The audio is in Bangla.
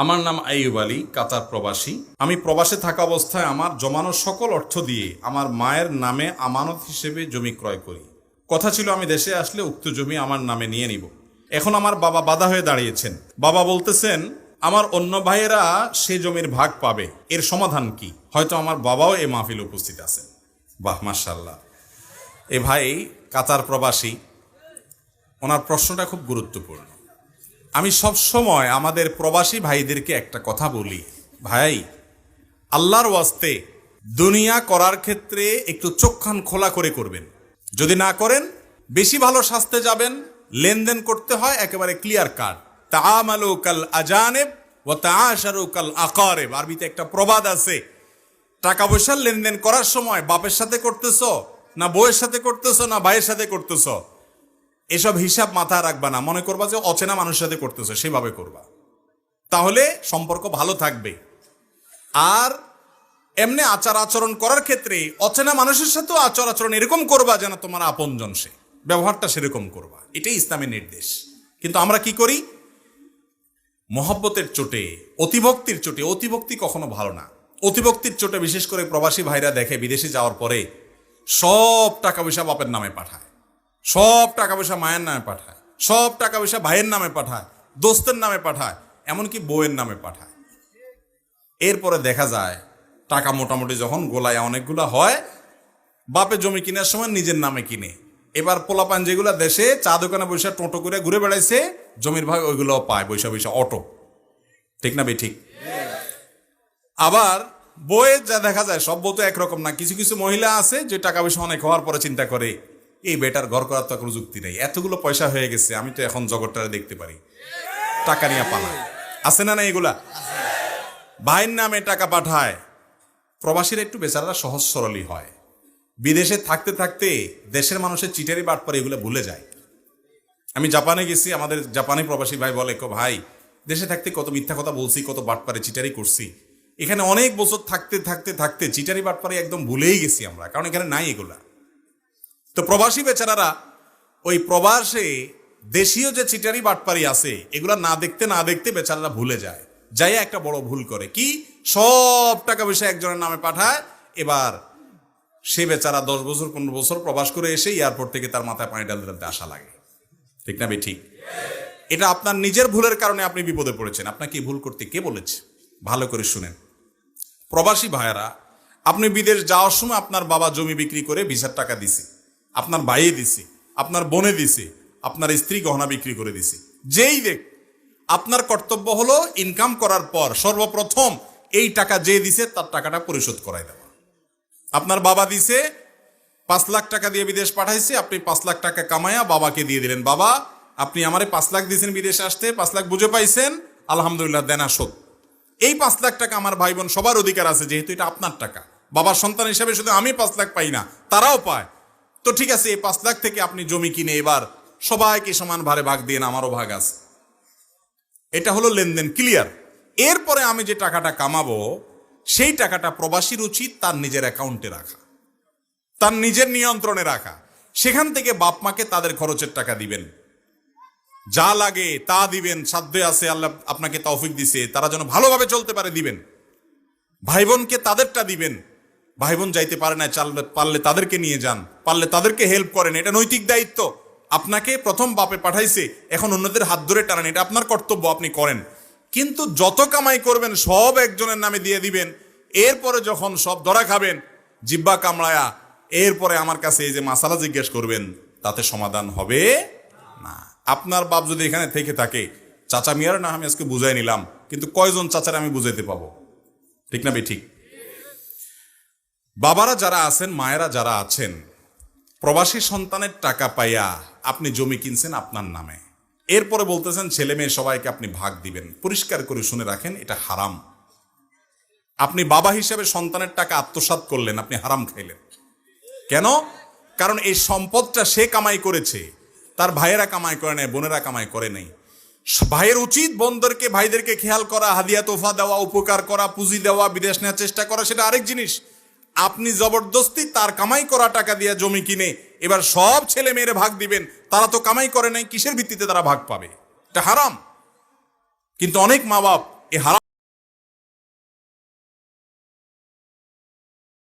আমার নাম আইয়ুব আলী, কাতার প্রবাসী। আমি প্রবাসে থাকা অবস্থায় আমার জমানো সকল অর্থ দিয়ে আমার মায়ের নামে আমানত হিসেবে জমি ক্রয় করি। কথা ছিল আমি দেশে আসলে উক্ত জমি আমার নামে নিয়ে নিব। এখন আমার বাবা বাধা হয়ে দাঁড়িয়েছেন। বাবা বলতেছেন আমার অন্য ভাইয়েরা সে জমির ভাগ পাবে, এর সমাধান কি? হয়তো আমার বাবাও এই মাহফিলে উপস্থিত আছেন। বাহ, মাশাআল্লাহ। এ ভাই কাতার প্রবাসী, ওনার প্রশ্নটা খুব গুরুত্বপূর্ণ। আমি সব সময় আমাদের প্রবাসী ভাইদেরকে একটা কথা বলি, ভাই আল্লাহর ওয়াস্তে দুনিয়া করার ক্ষেত্রে একটু চোখ কান খোলা করে করবেন। যদি না করেন বেশি ভালো শাস্তে যাবেন। লেনদেন করতে হয় একেবারে ক্লিয়ার কাট। তাআমালু কাল আজানিব ওয়া তাআশারু কাল আকারিব। আরবিতে একটা প্রবাদ আছে, টাকা পয়সার লেনদেন করার সময় বাপের সাথে করতেছো না বউয়ের সাথে করতেছো না ভাইয়ের সাথে করতেছো, এসব হিসাব মাথায় রাখবা না। মনে করবা যে অচেনা মানুষের সাথে করতেছো, সেভাবে করবা, তাহলে সম্পর্ক ভালো থাকবে। আর এমনি আচার আচরণ করার ক্ষেত্রে অচেনা মানুষের সাথেও আচার আচরণ এরকম করবা যেন তোমার আপনজন সে, ব্যবহারটা সেরকম করবা। এটাই ইসলামের নির্দেশ। কিন্তু আমরা কি করি? মহব্বতের চোটে, অতিভক্তির চোটে, অতিভক্তি কখনো ভালো না। অতিভক্তির চোটে বিশেষ করে প্রবাসী ভাইরা দেখে বিদেশে যাওয়ার পরে সব টাকা পয়সা বাপের নামে পাঠায়, সব টাকা পয়সা মায়ের নামে পাঠায়, সব টাকা পয়সা ভাইয়ের নামে পাঠায়, দোস্তের নামে পাঠায়, এমনকি বউয়ের নামে পাঠায়। এরপরে দেখা যায় টাকা মোটামুটি যখন গোলায় অনেকগুলা হয়, বাপে জমি কেনার সময় নিজের নামে কিনে। এবার পোলাপান যেগুলা দেশে চা দোকানে বৈশা টোটো করে ঘুরে বেড়াইছে, জমির ভাগ ওইগুলো পায় বৈশা বৈশা অটো। ঠিক না বে ঠিক? আবার বইয়ের যা দেখা যায়, সব বউ তো একরকম না। কিছু কিছু মহিলা আছে যে টাকা পয়সা অনেক হওয়ার পরে চিন্তা করে এই বেটার ঘর করার তো কোনো যুক্তি নেই, এতগুলো পয়সা হয়ে গেছে, আমি তো এখন জগৎটারে দেখতে পারি, টাকা নিয়ে পালা। আছে না না এগুলা? ভাইয়ের নামে টাকা পাঠায়। প্রবাসীরা একটু বেচারারা সহজ সরলই হয়। বিদেশে থাকতে থাকতে দেশের মানুষের চিটারি বাটপারি এগুলো ভুলে যায়। আমি জাপানে গেছি, আমাদের জাপানি প্রবাসী ভাই বলে, ভাই দেশে থাকতে কত মিথ্যা কথা বলছি, কত বাটপারে চিটারি করছি, এখানে অনেক বছর থাকতে থাকতে থাকতে চিটারি বাটপারি একদম ভুলেই গেছি আমরা, কারণ এখানে নাই এগুলা। তো প্রবাসী বেচারারা ওই প্রবাসে দেশীয় যে চিটারি বাটপারি আছে এগুলা না দেখতে না দেখতে বেচারারা ভুলে যায়, যাই একটা বড় ভুল করে কি, সব টাকা পয়সা একজনের নামে পাঠায়। এবার সে বেচারা 10 বছর 15 বছর প্রবাস করে এসে এয়ারপোর্ট থেকে তার মাথায় পানি ঢালতে আসা লাগে। ঠিক না ভাই ঠিক? এটা আপনার নিজের ভুলের কারণে আপনি বিপদে পড়েছেন। আপনাকে ভুল করতে কে বলেছে? ভালো করে শুনেন প্রবাসী ভাইয়েরা, আপনি বিদেশ যাওয়ার সময় আপনার বাবা জমি বিক্রি করে ভিসার টাকা দিছে, আপনার ভাইয়ে দিছে, আপনার বোনে দিছে, আপনার স্ত্রী গহনা বিক্রি করে দিছে। যেই দেখ, আপনার কর্তব্য হলো ইনকাম করার পর সর্বপ্রথম এই টাকা যে দিছে তার টাকাটা পরিশোধ করাই দেওয়া। আপনার বাবা দিছে 5 লাখ টাকা দিয়ে বিদেশ পাঠাইছে, আপনি 5 লাখ টাকা কামায়া বাবাকে দিয়ে দিলেন, বাবা আপনি আমারে 5 লাখ দিয়েছেন বিদেশে আসতে, 5 লাখ বুঝে পাইছেন, আলহামদুলিল্লাহ, দেনা শোধ। এই 5 লাখ টাকা আমার ভাই বোন সবার অধিকার আছে, যেহেতু এটা আপনার টাকা। বাবার সন্তান হিসাবে শুধু আমি 5 লাখ পাই না, তারাও পায়। তো ঠিক আছে, এই 5 লাখ থেকে আপনি জমি কিনে এবার সবাইকে সমান ভারে ভাগ দিয়ে, আমারও ভাগ আছে। এটা হলো লেনদেন ক্লিয়ার। এরপরে আমি যে টাকাটা কামাবো সেই টাকাটা প্রবাসীর উচিত তার নিজের অ্যাকাউন্টে রাখা, তার নিজের নিয়ন্ত্রণে রাখা। সেখান থেকে বাপ মাকে তাদের খরচের টাকা দিবেন, যা লাগে তা দিবেন, সাধ্যে আছে, আল্লাহ আপনাকে তৌফিক দিছে, তারা যেন ভালোভাবে চলতে পারে দিবেন। ভাই বোনকে তাদেরটা দিবেন, ভাই বোন যাইতে পারে না, পারলে তাদেরকে নিয়ে যান, পারলে তাদেরকে হেল্প করেন, এটা নৈতিক দায়িত্ব। আপনাকে প্রথম বাপে পাঠাইছে, এখন অন্যদের হাত ধরে টানেন, এটা আপনার কর্তব্য, আপনি করেন। কিন্তু যত কামাই করবেন সব একজনের নামে দিয়ে দিবেন। এরপরে যখন সব ধরা খাবেন জিব্বা কামড়ায়া, এরপরে আমার কাছে এই যে মাসালা জিজ্ঞেস করবেন, তাতে সমাধান হবে না। আপনার বাপ যদি এখানে থেকে থাকে, চাচা মিয়ার না আমি আজকে বুঝাই নিলাম, কিন্তু কয়জন চাচারা আমি বুঝাইতে পাবো? ঠিক না ভাই ঠিক? বাবারা যারা আছেন, মায়েরা যারা আছেন, প্রবাসী সন্তানের টাকা পাইয়া আপনি জমি কিনছেন আপনার নামে, এরপরে বলতেছেন ছেলে মেয়ে সবাইকে আপনি ভাগ দিবেন। পরিষ্কার করে শুনে রাখেন, এটা হারাম। আপনি বাবা হিসেবে সন্তানের টাকা আত্মসাৎ করলেন, আপনি হারাম খাইলেন। কেন? কারণ এই সম্পদটা সে কামাই করেছে, তার ভাইয়েরা কামাই করে নাই, বোনেরা কামাই করে নাই। ভাইয়ের উচিত বোনদেরকে, ভাইদেরকে খেয়াল করা, হাদিয়া তোফা দেওয়া, উপকার করা, পুঁজি দেওয়া, বিদেশ নেওয়ার চেষ্টা করা, সেটা আরেক জিনিস। আপনি জবরদস্তি তার কামাই করা টাকা দিয়ে জমি কিনে এবার সব ছেলে মেয়েরে ভাগ দিবেন, তারা তো কামাই করে নাই, কিসের ভিত্তিতে তারা ভাগ পাবে? এটা হারাম। কিন্তু অনেক মা বাপ এই হারাম